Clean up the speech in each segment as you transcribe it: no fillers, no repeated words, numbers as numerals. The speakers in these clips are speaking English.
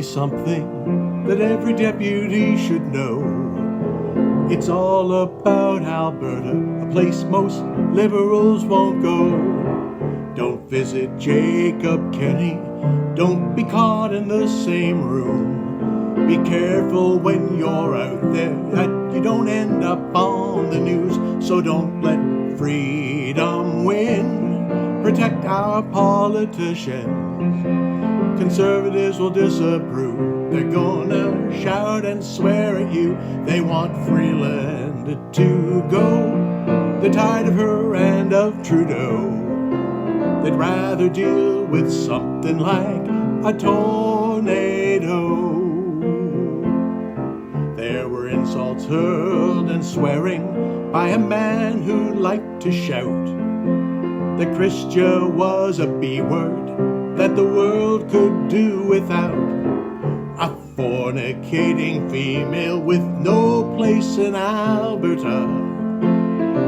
something that every deputy should know. It's all about Alberta, a place most Liberals won't go. Don't visit Jacob Kenny, don't be caught in the same room. Be careful when you're out there that you don't end up on the news. So don't let freedom win. Protect our politicians. Conservatives will disapprove. They're gonna shout and swear at you. They want Freeland to go. They're tired of her and of Trudeau. They'd rather deal with something like a tornado. There were insults hurled and swearing by a man who liked to shout that Christia was a B-word that the world could do without. A fornicating female with no place in Alberta.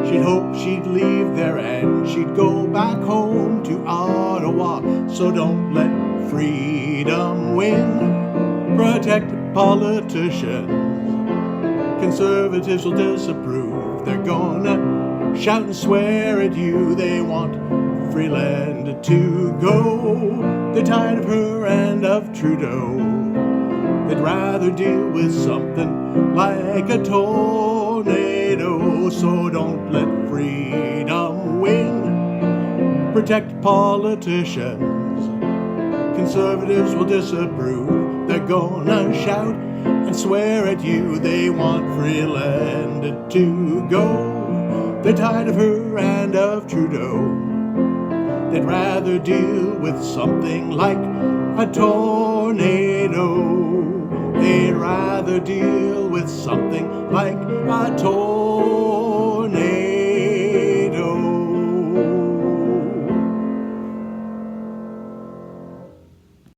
She'd hope she'd leave there and she'd go back home to Ottawa. So don't let freedom win. Protect politicians. Conservatives will disapprove. They're gonna shout and swear at you. They want Freeland to go. They're tired of her and of Trudeau. They'd rather deal with something like a tornado. So don't let freedom win. Protect politicians. Conservatives will disapprove. They're gonna shout and swear at you. They want Freeland to go. They're tired of her and of Trudeau. They'd rather deal with something like a tornado. They'd rather deal with something like a tornado.